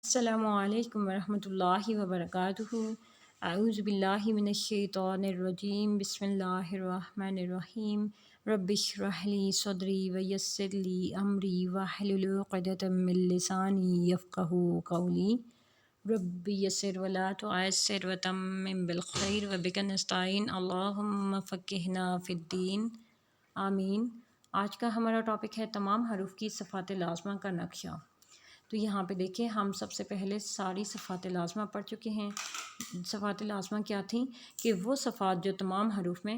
السلام علیکم ورحمۃ اللہ وبرکاتہ۔ اعوذ باللہ من الشیطان الرجیم، بسم اللہ الرحمن الرحیم۔ رب اشرح لی صدری ویسر لی امری واحلل عقدۃ من لسانی یفقہوا قولی۔ رب یسر ولا تعسر وتمم بالخیر وبک نستعین، اللہم فقہنا فی الدین، آمین۔ آج کا ہمارا ٹاپک ہے تمام حروف کی صفات لازمہ کا نقشہ۔ تو یہاں پہ دیکھیں، ہم سب سے پہلے ساری صفات لازمہ پڑھ چکے ہیں۔ صفات لازمہ کیا تھیں؟ کہ وہ صفات جو تمام حروف میں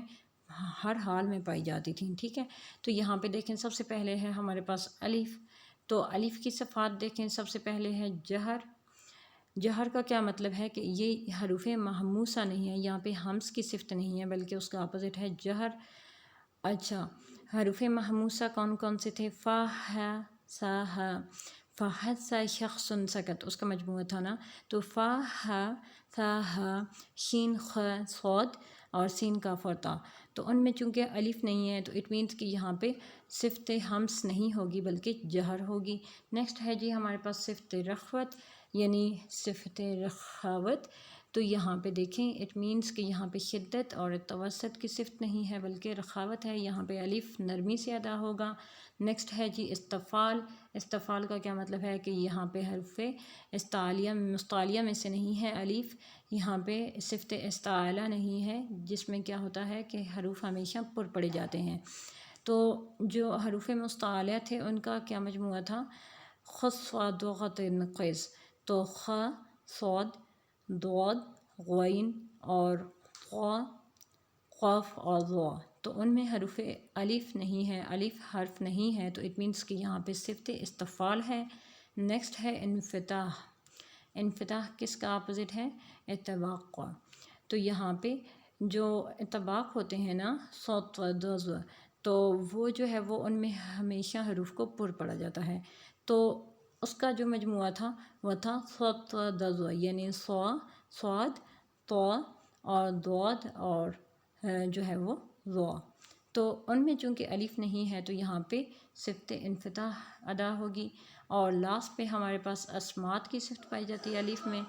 ہر حال میں پائی جاتی تھیں، ٹھیک ہے۔ تو یہاں پہ دیکھیں، سب سے پہلے ہے ہمارے پاس الف۔ تو الف کی صفات دیکھیں، سب سے پہلے ہے جہر۔ جہر کا کیا مطلب ہے کہ یہ حروف محموسہ نہیں ہے، یہاں پہ ہمس کی صفت نہیں ہے بلکہ اس کا اپوزٹ ہے جہر۔ اچھا، حروف محموسہ کون کون سے تھے؟ فا ہے، سا ہے۔ فحس شخص سکت، اس کا مجموعہ تھا نا، تو فا ہا، ثا ہا، شین خ، صاد اور سین کاف اور تا۔ تو ان میں چونکہ الف نہیں ہے تو اٹ مینس کہ یہاں پہ صفت ہمس نہیں ہوگی بلکہ جہر ہوگی۔ نیکسٹ ہے جی ہمارے پاس صفت رخوت، یعنی صفت رخاوت۔ تو یہاں پہ دیکھیں، اٹ مینس کہ یہاں پہ شدت اور توسط کی صفت نہیں ہے بلکہ رخاوت ہے، یہاں پہ الف نرمی سے ادا ہوگا۔ نیکسٹ ہے جی استفال۔ استفال کا کیا مطلب ہے کہ یہاں پہ حرف مستعلیہ میں سے نہیں ہے الف، یہاں پہ صفت استعلا نہیں ہے، جس میں کیا ہوتا ہے کہ حروف ہمیشہ پر پڑے جاتے ہیں۔ تو جو حروف مستعلیہ تھے ان کا کیا مجموعہ تھا؟ خ صاد ض قیس۔ تو خ، صاد، ضاد، غین اور قاف اور ضا۔ تو ان میں حروف الف نہیں ہے، الف حرف نہیں ہے، تو اٹ مینس کہ یہاں پہ صفت استفال ہے۔ نیکسٹ ہے انفتاح۔ انفتاح کس کا اپوزٹ ہے؟ اطباق کا۔ تو یہاں پہ جو اطباق ہوتے ہیں نا، صوت و دز، تو وہ جو ہے وہ ان میں ہمیشہ حروف کو پر پڑا جاتا ہے، تو اس کا جو مجموعہ تھا وہ تھا صوت و دز، یعنی صا، صاد، طا اور ضاد اور جو ہے وہ ضا۔ تو ان میں چونکہ الف نہیں ہے تو یہاں پہ صفت انفتاح ادا ہوگی۔ اور لاسٹ پہ ہمارے پاس اسمات کی صفت پائی جاتی ہے الف میں،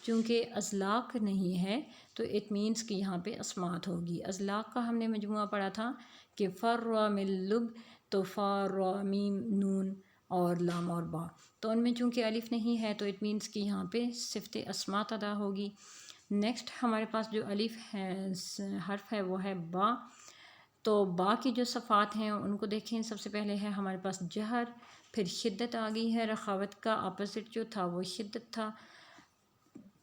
چونکہ ازلاق نہیں ہے تو اٹ مینس کہ یہاں پہ اسمات ہوگی۔ ازلاق کا ہم نے مجموعہ پڑھا تھا کہ فر را من لب، تو فا را میم نون اور لام اور با، تو ان میں چونکہ الف نہیں ہے تو اٹ مینس کہ یہاں پہ صفت اسمات ادا ہوگی۔ نیکسٹ ہمارے پاس جو الف ہے حرف ہے وہ ہے با۔ تو با کی جو صفات ہیں ان کو دیکھیں، سب سے پہلے ہے ہمارے پاس جہر، پھر شدت آ گئی ہے، رخاوت کا اپوزٹ جو تھا وہ شدت تھا۔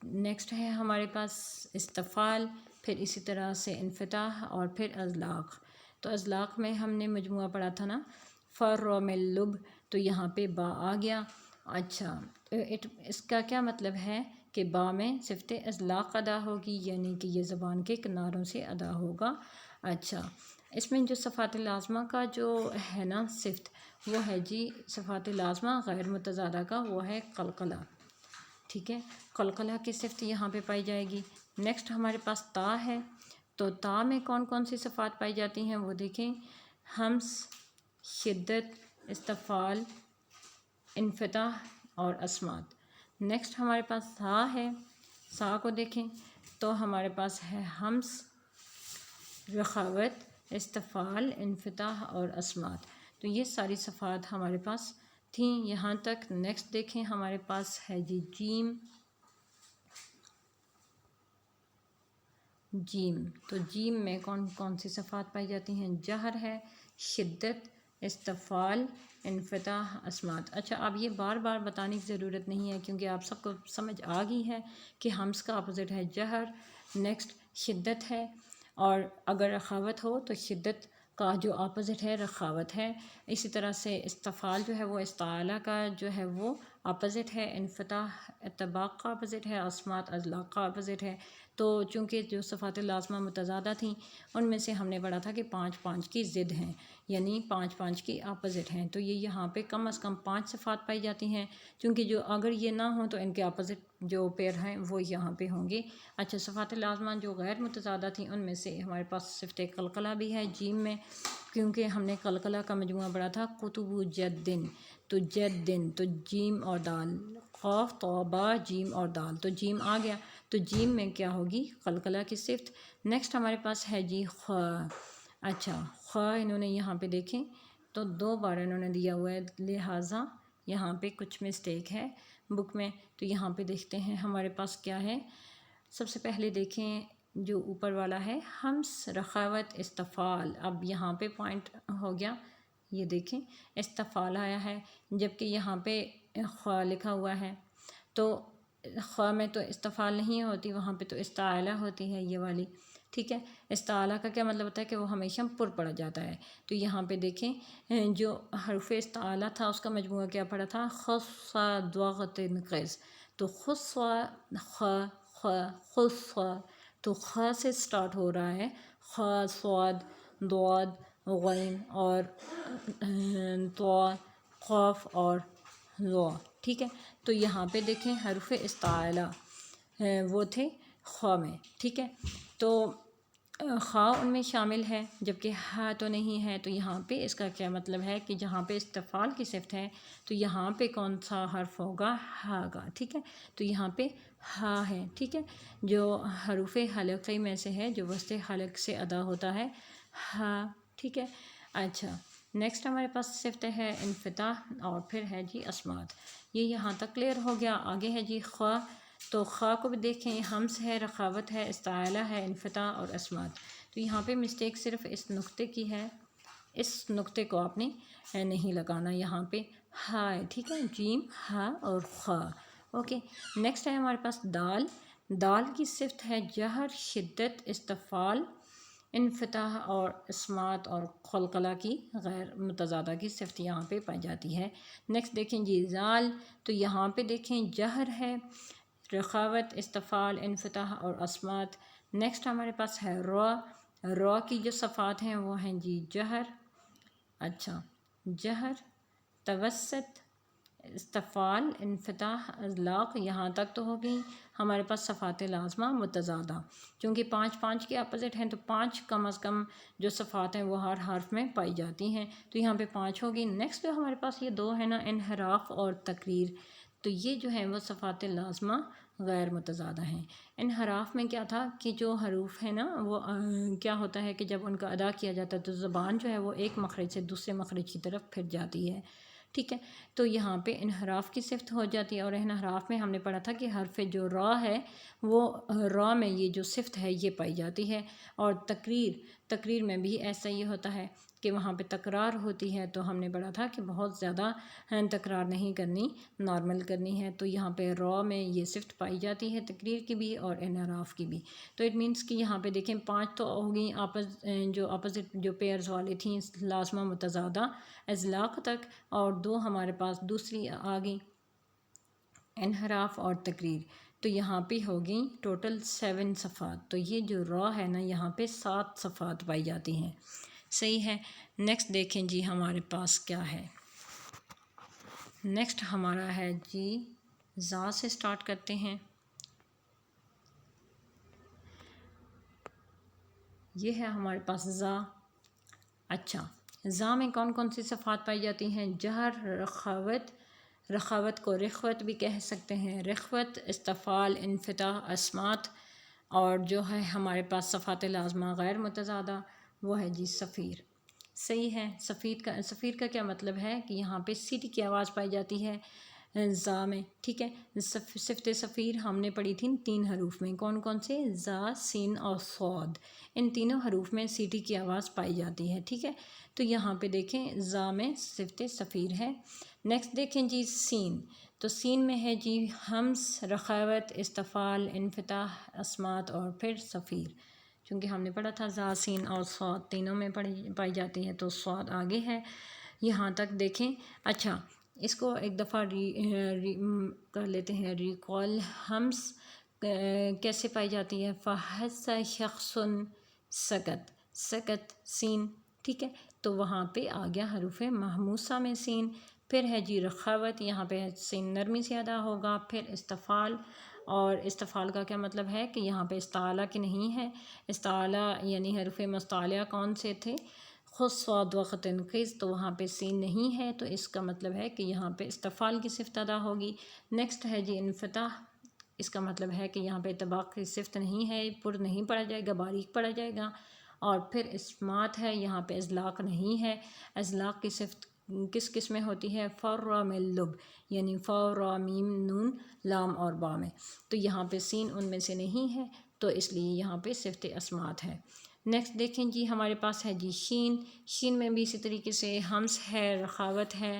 نیکسٹ ہے ہمارے پاس استفال، پھر اسی طرح سے انفتاح اور پھر ازلاق۔ تو ازلاق میں ہم نے مجموعہ پڑھا تھا نا، فر من لب، تو یہاں پہ با آ گیا۔ اچھا، اس کا کیا مطلب ہے کہ با میں صفت ازلاق ادا ہوگی، یعنی کہ یہ زبان کے کناروں سے ادا ہوگا۔ اچھا، اس میں جو صفات لازمہ کا جو ہے نا صفت، وہ ہے جی صفات لازمہ غیر متضادہ کا، وہ ہے قلقلہ، ٹھیک ہے۔ قلقلہ کی صفت یہاں پہ پائی جائے گی۔ نیکسٹ ہمارے پاس تا ہے، تو تا میں کون کون سی صفات پائی جاتی ہیں وہ دیکھیں، ہمس، شدت، استفال، انفتاح اور اسمات۔ نیکسٹ ہمارے پاس سا ہے، سا کو دیکھیں تو ہمارے پاس ہے ہمس، رخاوت، استفال، انفتاح اور اسمات۔ تو یہ ساری صفات ہمارے پاس تھیں یہاں تک۔ نیکسٹ دیکھیں ہمارے پاس ہے جی جیم۔ جیم، تو جیم میں کون کون سی صفات پائی جاتی ہیں؟ جہر ہے، شدت، استفال، انفتاح، اسمات۔ اچھا، اب یہ بار بار بتانے کی ضرورت نہیں ہے کیونکہ آپ سب کو سمجھ آ گئی ہے کہ ہمس کا اپوزٹ ہے جہر، نیکسٹ شدت ہے، اور اگر رخاوت ہو تو شدت کا جو اپوزٹ ہے رخاوت ہے۔ اسی طرح سے استفال جو ہے وہ استعلا کا جو ہے وہ اپوزٹ ہے، انفتاح اطباق کا اپوزٹ ہے، اسمات ازلاق کا اپوزٹ ہے۔ تو چونکہ جو صفات لازمہ متضادہ تھیں ان میں سے ہم نے پڑھا تھا کہ 5 5 کی ضد ہیں، یعنی 5 5 کی اپوزٹ ہیں، تو یہ یہاں پہ کم از کم 5 صفات پائی جاتی ہیں، چونکہ جو اگر یہ نہ ہوں تو ان کے اپوزٹ جو پیر ہیں وہ یہاں پہ ہوں گے۔ اچھا، صفات لازمہ جو غیر متضادہ تھیں ان میں سے ہمارے پاس صفت قلقلہ بھی ہے جیم میں، کیونکہ ہم نے قلقلہ کا مجموعہ پڑھا تھا قطب جدن، تو جدن، تو جیم اور دال، قاف تو با جیم اور دال، تو جیم آ گیا، تو جیم میں کیا ہوگی؟ قلقلہ کی صفت۔ نیکسٹ ہمارے پاس ہے جی خا۔ اچھا خا انہوں نے یہاں پہ دیکھیں تو 2 بار انہوں نے دیا ہوا ہے، لہٰذا یہاں پہ کچھ مسٹیک ہے بک میں، تو یہاں پہ دیکھتے ہیں ہمارے پاس کیا ہے۔ سب سے پہلے دیکھیں جو اوپر والا ہے ہمس، رخاوت، استفال، اب یہاں پہ پوائنٹ ہو گیا، یہ دیکھیں استفال آیا ہے، جبکہ یہاں پہ خواہ لکھا ہوا ہے، تو خواہ میں تو استفال نہیں ہوتی، وہاں پہ تو استعالہ ہوتی ہے یہ والی، ٹھیک ہے۔ استعالہ کا کیا مطلب ہوتا ہے کہ وہ ہمیشہ پر پڑا جاتا ہے، تو یہاں پہ دیکھیں جو حرف استعالہ تھا اس کا مجموعہ کیا پڑا تھا؟ خص ضغط قیس، تو خص خ خ خص، تو خ سے سٹارٹ ہو رہا ہے، خ صاد ضاد غین اور طا قاف اور ظا، ٹھیک ہے۔ تو یہاں پہ دیکھیں حرف استعالہ وہ تھے خا میں، ٹھیک ہے، تو خا ان میں شامل ہے جبکہ ہا تو نہیں ہے، تو یہاں پہ اس کا کیا مطلب ہے کہ جہاں پہ استفال کی صفت ہے تو یہاں پہ کون سا حرف ہوگا؟ ہا کا، ٹھیک ہے، تو یہاں پہ ہا ہے، ٹھیک ہے، جو حروف حلقی میں سے ہے، جو وسط حلق سے ادا ہوتا ہے، ہا، ٹھیک ہے۔ اچھا نیکسٹ ہمارے پاس صفت ہے انفتاح اور پھر ہے جی اسمات، یہ یہاں تک کلیئر ہو گیا۔ آگے ہے جی خواہ، تو خواہ کو بھی دیکھیں، ہمس ہے، رخاوت ہے، استعالہ ہے، انفتاح اور اسمات، تو یہاں پہ مسٹیک صرف اس نقطے کی ہے، اس نقطے کو آپ نے نہیں لگانا، یہاں پہ ہا ہے، ٹھیک ہے، جیم ہا اور خا، اوکے۔ نیکسٹ ہے ہمارے پاس دال، دال کی صفت ہے جہر، شدت، استفال، انفتاح اور اسمات اور قلقلہ کی غیر متضادہ کی صفت یہاں پہ پائی جاتی ہے۔ نیکسٹ دیکھیں جی زال، تو یہاں پہ دیکھیں جہر ہے، رخاوت، استفال، انفتاح اور اسمات۔ نیکسٹ ہمارے پاس ہے را، را کی جو صفات ہیں وہ ہیں جی جہر، اچھا جہر، توسط، استفال، انفتاح، اطلاق، یہاں تک تو ہو گئی ہمارے پاس صفات لازمہ متضادہ، چونکہ 5 کے اپوزٹ ہیں تو 5 کم از کم جو صفات ہیں وہ ہر حرف میں پائی جاتی ہیں، تو یہاں پہ 5 ہوگی۔ نیکسٹ جو ہمارے پاس یہ 2 ہیں نا، انحراف اور تقریر، تو یہ جو ہیں وہ صفات لازمہ غیر متضادہ ہیں۔ انحراف میں کیا تھا کہ جو حروف ہیں نا وہ کیا ہوتا ہے کہ جب ان کا ادا کیا جاتا ہے تو زبان جو ہے وہ ایک مخرج سے دوسرے مخرج کی طرف پھر جاتی ہے، ٹھیک ہے، تو یہاں پہ انحراف کی صفت ہو جاتی ہے، اور انحراف میں ہم نے پڑھا تھا کہ حرف جو را ہے وہ را میں یہ جو صفت ہے یہ پائی جاتی ہے، اور تقریر میں بھی ایسا ہی ہوتا ہے کہ وہاں پہ تکرار ہوتی ہے، تو ہم نے پڑھا تھا کہ بہت زیادہ تکرار نہیں کرنی، نارمل کرنی ہے، تو یہاں پہ را میں یہ صفت پائی جاتی ہے تقریر کی بھی اور انحراف کی بھی، تو اٹ مینس کہ یہاں پہ دیکھیں 5 تو ہو گئیں جو اپوزٹ جو پیئرز والی تھیں لازمہ متضادہ اطلاق تک، اور 2 ہمارے پاس دوسری آ گئی انحراف اور تقریر، تو یہاں پہ ہو گئی ٹوٹل 7 صفات، تو یہ جو را ہے نا یہاں پہ 7 صفات پائی جاتی ہیں، صحیح ہے۔ نیکسٹ دیکھیں جی ہمارے پاس کیا ہے، نیکسٹ ہمارا ہے جی زا سے سٹارٹ کرتے ہیں، یہ ہے ہمارے پاس زا۔ اچھا زا میں کون کون سی صفات پائی جاتی ہیں؟ جہر، رخاوت، رخاوت کو رخوت بھی کہہ سکتے ہیں، رخوت، استفال، انفتاح، اسمات، اور جو ہے ہمارے پاس صفات لازمہ غیر متضادہ وہ ہے جی صفیر، صحیح ہے۔ صفیر کا کیا مطلب ہے کہ یہاں پہ سیٹی کی آواز پائی جاتی ہے زا میں، ٹھیک ہے۔ صفت صفیر ہم نے پڑھی تھی 3 حروف میں، کون کون سے؟ زا، سین اور صاد، ان تینوں حروف میں سیٹی کی آواز پائی جاتی ہے، ٹھیک ہے، تو یہاں پہ دیکھیں زا میں صفت صفیر ہے۔ نیکسٹ دیکھیں جی سین، تو سین میں ہے جی ہمس، رخاوت، استفال، انفتاح، اسمات اور پھر صفیر، چونکہ ہم نے پڑھا تھا زا، سین اور صاد تینوں میں پائی جاتی ہے، تو صاد آگے ہے، یہاں تک دیکھیں۔ اچھا اس کو ایک دفعہ کر لیتے ہیں ریکال، ہمس کیسے پائی جاتی ہے؟ فحس شخص سکت، سکت سین، ٹھیک ہے، تو وہاں پہ آ گیا حروف محموسہ میں سین، پھر ہے جی رخاوت، یہاں پہ سین نرمی سے ادا ہوگا، پھر استفال، اور استفال کا کیا مطلب ہے کہ یہاں پہ استعالہ کی نہیں ہے، استعالہ یعنی حروف مستعلیہ کون سے تھے؟ خود صاد وقت انقذ، تو وہاں پہ سین نہیں ہے، تو اس کا مطلب ہے کہ یہاں پہ استفال کی صفت ادا ہوگی۔ نیکسٹ ہے جی انفتاح، اس کا مطلب ہے کہ یہاں پہ طباق کی صفت نہیں ہے، پر نہیں پڑھا جائے گا، باریک پڑھا جائے گا۔ اور پھر اسمات ہے، یہاں پہ ازلاق نہیں ہے۔ ازلاق کی صفت کس کس میں ہوتی ہے؟ فر من لب، یعنی فر میم نون لام اور با میں، تو یہاں پہ سین ان میں سے نہیں ہے، تو اس لیے یہاں پہ صفت اسمات ہے۔ نیکسٹ دیکھیں جی ہمارے پاس ہے جی شین، شین میں بھی اسی طریقے سے ہمس ہے، رخاوت ہے،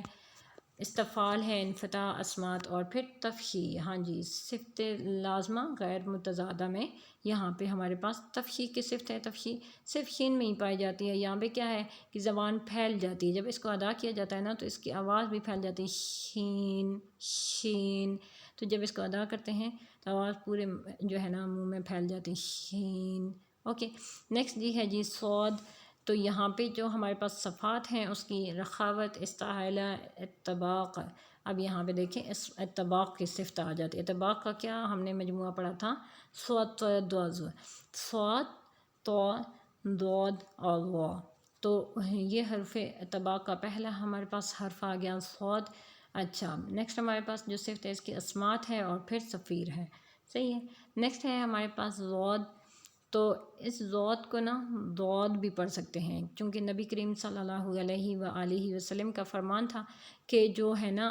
استفال ہے، انفتاح، اسمات اور پھر تفخیم۔ ہاں جی، صفت لازمہ غیر متضادہ میں یہاں پہ ہمارے پاس تفخیم کی صفت ہے۔ تفخیم صرف شین میں ہی پائی جاتی ہے، یہاں پہ کیا ہے کہ زبان پھیل جاتی ہے، جب اس کو ادا کیا جاتا ہے نا تو اس کی آواز بھی پھیل جاتی ہے، شین شین، تو جب اس کو ادا کرتے ہیں تو آواز پورے جو ہے نا منہ میں پھیل جاتی ہے، شین۔ اوکے، نیکسٹ جی ہے جی صاد، تو یہاں پہ جو ہمارے پاس صفات ہیں اس کی رخاوت، استعالہ، اتباق۔ اب یہاں پہ دیکھیں اس اتباق کی صفت آ جاتی ہے۔ اتباق کا کیا ہم نے مجموعہ پڑھا تھا؟ صاد صاد تو دود اور وا، تو یہ حرف اتباق کا پہلا ہمارے پاس حرف آ گیا صاد۔ اچھا، نیکسٹ ہمارے پاس جو صفت ہے اس کی اسمات ہے اور پھر صفیر ہے، صحیح ہے۔ نیکسٹ ہے ہمارے پاس ضاد، تو اس ضاد کو نا ضاد بھی پڑھ سکتے ہیں، چونکہ نبی کریم صلی اللہ علیہ وآلہ وسلم کا فرمان تھا کہ جو ہے نا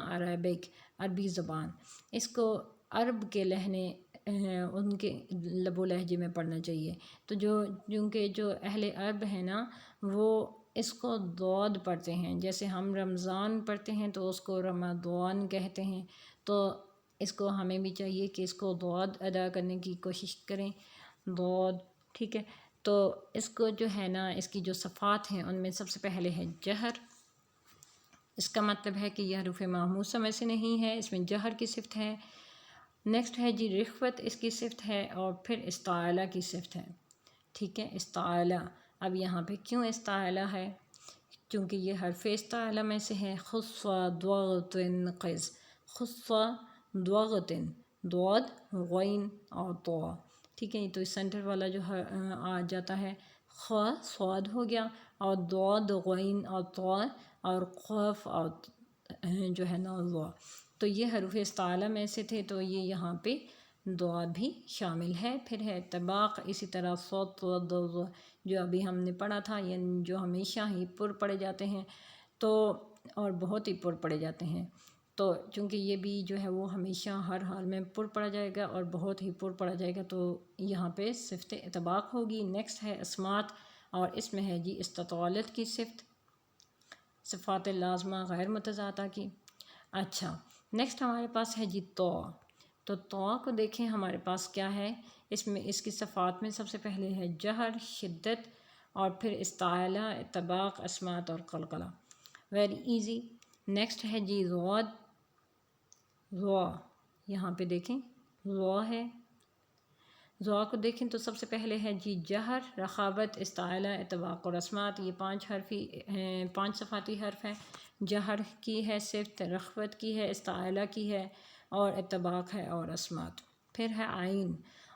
عربی زبان، اس کو عرب کے لہنے ان کے لب و لہجے میں پڑھنا چاہیے، تو کیونکہ جو اہل عرب ہیں نا وہ اس کو ضاد پڑھتے ہیں، جیسے ہم رمضان پڑھتے ہیں تو اس کو رمضان کہتے ہیں، تو اس کو ہمیں بھی چاہیے کہ اس کو ضاد ادا کرنے کی کوشش کریں، ضاد، ٹھیک ہے۔ تو اس کو جو ہے نا اس کی جو صفات ہیں ان میں سب سے پہلے ہے جہر، اس کا مطلب ہے کہ یہ حروف مہموسہ میں سے نہیں ہے، اس میں جہر کی صفت ہے۔ نیکسٹ ہے جی رخوت، اس کی صفت ہے، اور پھر استعالہ کی صفت ہے، ٹھیک ہے، استعالہ۔ اب یہاں پہ کیوں استعالہ ہے؟ چونکہ یہ حرف استعالہ میں سے ہے، خص ضغط قز، خص ضغط، ضاد غین اور طا، ٹھیک ہے، تو اس سینٹر والا جو آ جاتا ہے، خ صاد ہو گیا، اور ضاد غین اور طا اور قاف اور جو ہے نا وا، تو یہ حروف استعالہ میں سے تھے، تو یہ یہاں پہ ضاد بھی شامل ہے۔ پھر ہے طباق، اسی طرح صوت جو ابھی ہم نے پڑھا تھا، یعنی جو ہمیشہ ہی پر پڑھے جاتے ہیں، تو اور بہت ہی پر پڑھے جاتے ہیں، تو چونکہ یہ بھی جو ہے وہ ہمیشہ ہر حال میں پر پڑھا جائے گا اور بہت ہی پر پڑھا جائے گا، تو یہاں پہ صفت اطباق ہوگی۔ نیکسٹ ہے اسمات، اور اس میں ہے جی استطالت کی صفت، صفات لازمہ غیر متضادہ کی۔ اچھا، نیکسٹ ہمارے پاس ہے جی تو کو دیکھیں ہمارے پاس کیا ہے، اس میں اس کی صفات میں سب سے پہلے ہے جہر، شدت، اور پھر استعالہ، اطباق، اسمات اور قلقلہ، ویری ایزی۔ نیکسٹ ہے جی ضاد، یہاں پہ دیکھیں ہے، کو دیکھیں تو سب سے پہلے ہے جی جہر، رخاوت، استعالہ، اطباق اور اسمات، یہ پانچ صفاتی حرف ہیں۔ جہر کی ہے صفت، رخوت کی ہے، استعالہ کی ہے، اور اطباق ہے اور اسمات۔ پھر ہے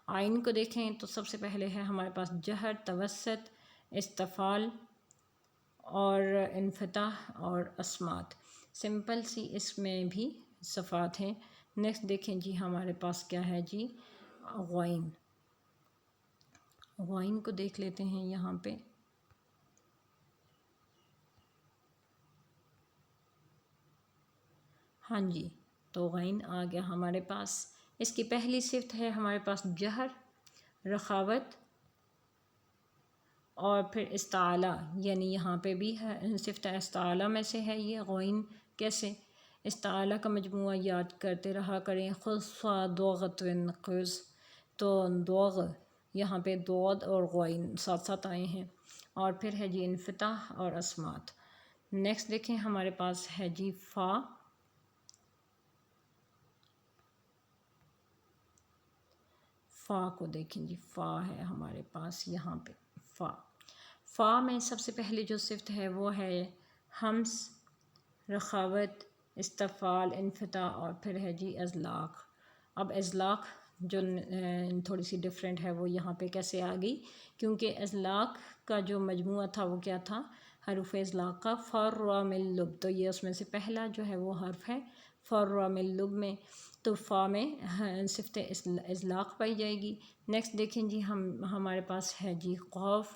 آئین کو دیکھیں تو سب سے پہلے ہے ہمارے پاس جہر، توسط، استفال اور انفتاح اور اسمات، سمپل سی اس میں بھی صفات ہیں۔ نیکسٹ دیکھیں جی ہمارے پاس کیا ہے جی غائن کو دیکھ لیتے ہیں یہاں پہ، ہاں جی، تو غائن آ گیا ہمارے پاس، اس کی پہلی صفت ہے ہمارے پاس جہر، رخاوت اور پھر استعالہ، یعنی یہاں پہ بھی ہے صفت استعالہ میں سے ہے یہ غائن۔ کیسے؟ استعالہ کا مجموعہ یاد کرتے رہا کریں، خص ضغط قز، تو دوغ یہاں پہ ضاد اور غائن ساتھ ساتھ آئے ہیں، اور پھر ہے جی انفتاح اور اسمات۔ نیکسٹ دیکھیں ہمارے پاس ہے جی فا کو دیکھیں جی، فا ہے ہمارے پاس یہاں پہ فا میں سب سے پہلے جو صفت ہے وہ ہے ہمس، رخاوت، استفال، انفتاح اور پھر ہے جی ازلاق۔ اب ازلاق جو تھوڑی سی ڈفرینٹ ہے وہ یہاں پہ کیسے آ گئی، کیونکہ ازلاق کا جو مجموعہ تھا وہ کیا تھا، حروف اضلاق کا، فر من لب، تو یہ اس میں سے پہلا جو ہے وہ حرف ہے فر من لب میں، تو فا میں صفت اضلاق پائی جائے گی۔ نیکسٹ دیکھیں جی ہمارے پاس ہے جی قوف،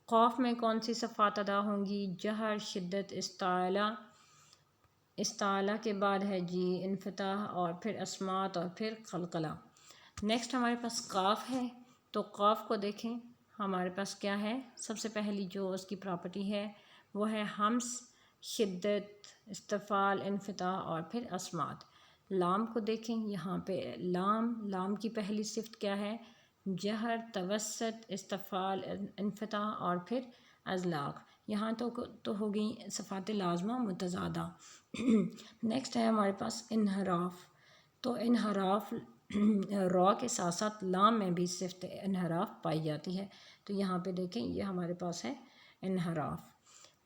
قوف میں کون سی صفات ادا ہوں گی؟ جہر، شدت، استعلا، استعلا کے بعد ہے جی انفتاح، اور پھر اسمات، اور پھر قلقلہ۔ نیکسٹ ہمارے پاس قاف ہے، تو قاف کو دیکھیں ہمارے پاس کیا ہے، سب سے پہلی جو اس کی پراپرٹی ہے وہ ہے ہمس، شدت، استفال، انفتاح، اور پھر اسمات۔ لام کو دیکھیں یہاں پہ لام کی پہلی صفت کیا ہے؟ جہر، توسط، استفال، انفتاح، اور پھر اضلاق۔ یہاں تو ہو گئی صفات لازمہ متضادہ۔ نیکسٹ ہے ہمارے پاس انحراف، تو انحراف را کے ساتھ ساتھ لام میں بھی صفت انحراف پائی جاتی ہے، تو یہاں پہ دیکھیں یہ ہمارے پاس ہے انحراف۔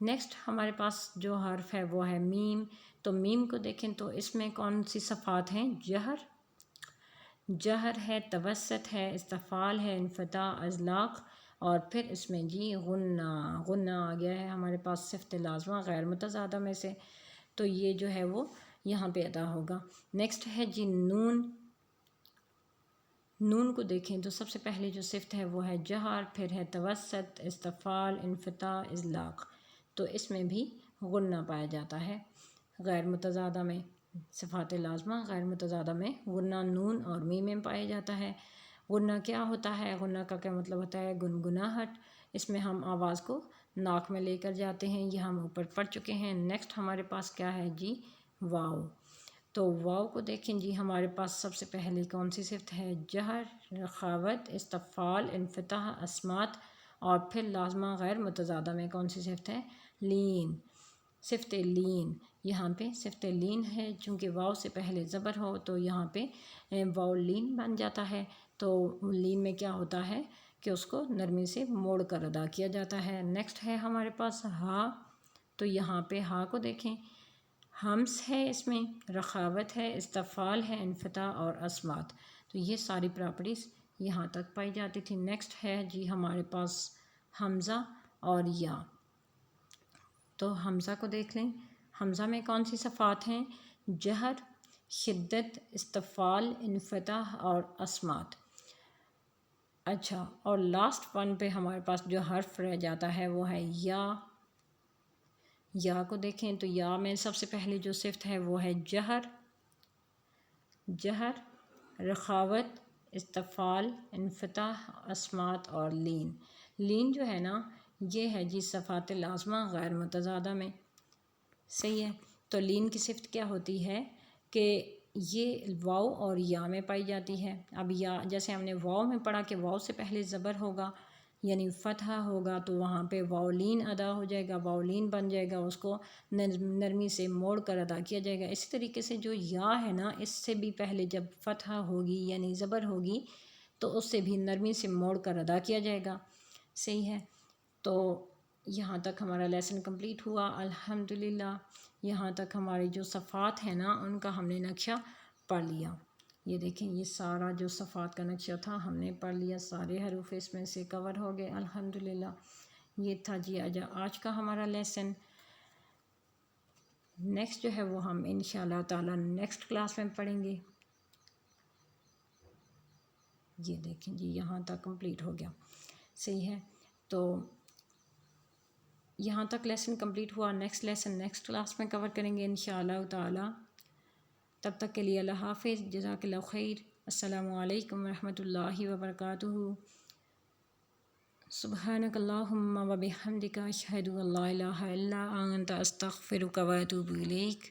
نیکسٹ ہمارے پاس جو حرف ہے وہ ہے میم، تو میم کو دیکھیں تو اس میں کون سی صفات ہیں؟ جہر ہے، توسط ہے، استفال ہے، انفتاح، اضلاق، اور پھر اس میں جی غنہ آ گیا ہے ہمارے پاس صفت لازمہ غیر متضادہ میں سے، تو یہ جو ہے وہ یہاں پہ ادا ہوگا۔ نیکسٹ ہے جی نون کو دیکھیں تو سب سے پہلے جو صفت ہے وہ ہے جہر، پھر ہے توسط، استفال، انفتاح، اضلاق، تو اس میں بھی غنہ پایا جاتا ہے غیر متضادہ میں، صفات لازمہ غیر متضادہ میں غنہ نون اور میم میں پایا جاتا ہے۔ غنہ کیا ہوتا ہے؟ غنہ کا کیا مطلب ہوتا ہے؟ گنگناہٹ، اس میں ہم آواز کو ناک میں لے کر جاتے ہیں، یہ ہم اوپر پڑھ چکے ہیں۔ نیکسٹ ہمارے پاس کیا ہے جی واو، تو واو کو دیکھیں جی ہمارے پاس سب سے پہلے کون سی صفت ہے؟ جہر، رخاوت، استفال، انفتاح، اسمات، اور پھر لازمہ غیر متضادہ میں کون سی صفت ہے؟ لین، صفت لین۔ یہاں پہ صفت لین ہے، چونکہ واو سے پہلے زبر ہو تو یہاں پہ واو لین بن جاتا ہے، تو لین میں کیا ہوتا ہے کہ اس کو نرمی سے موڑ کر ادا کیا جاتا ہے۔ نیکسٹ ہے ہمارے پاس ہا، تو یہاں پہ ہا کو دیکھیں ہمس ہے، اس میں رخاوت ہے، استفال ہے، انفتاح اور اسمات، تو یہ ساری پراپرٹیز یہاں تک پائی جاتی تھی۔ نیکسٹ ہے جی ہمارے پاس حمزہ اور یا، تو حمزہ کو دیکھ لیں، حمزہ میں کون سی صفات ہیں؟ جہر، شدت، استفال، انفتاح اور اسمات۔ اچھا، اور لاسٹ ون پہ ہمارے پاس جو حرف رہ جاتا ہے وہ ہے یا کو دیکھیں تو یا میں سب سے پہلے جو صفت ہے وہ ہے جہر، رخاوت، استفال، انفتاح، اسمات اور لین جو ہے نا یہ ہے جی صفات لازمہ غیر متضادہ میں، صحیح ہے۔ تو لین کی صفت کیا ہوتی ہے کہ یہ واو اور یا میں پائی جاتی ہے۔ اب یا جیسے ہم نے واو میں پڑھا کہ واو سے پہلے زبر ہوگا یعنی فتحہ ہوگا، تو وہاں پہ واولین ادا ہو جائے گا، واولین بن جائے گا، اس کو نرمی سے موڑ کر ادا کیا جائے گا۔ اسی طریقے سے جو یا ہے نا اس سے بھی پہلے جب فتحہ ہوگی یعنی زبر ہوگی تو اس سے بھی نرمی سے موڑ کر ادا کیا جائے گا، صحیح ہے۔ تو یہاں تک ہمارا لیسن کمپلیٹ ہوا الحمدللہ، یہاں تک ہماری جو صفات ہیں نا ان کا ہم نے نقشہ پڑھ لیا۔ یہ دیکھیں یہ سارا جو صفات کا نقشہ تھا ہم نے پڑھ لیا، سارے حروف اس میں سے کور ہو گئے الحمدللہ۔ یہ تھا جی آج کا ہمارا لیسن۔ نیکسٹ جو ہے وہ ہم انشاءاللہ تعالی نیکسٹ کلاس میں پڑھیں گے۔ یہ دیکھیں جی یہاں تک کمپلیٹ ہو گیا، صحیح ہے۔ تو یہاں تک لیسن کمپلیٹ ہوا، نیکسٹ لیسن نیکسٹ کلاس میں کور کریں گے انشاءاللہ تعالی۔ تب تک کے لیے اللہ حافظ، جزاک اللہ خیر، السلام علیکم ورحمۃ اللہ وبرکاتہ۔ سبحانک اللہم و بحمدک، اشہد ان لا الہ الا انت، استغفرک و اتوب الیک۔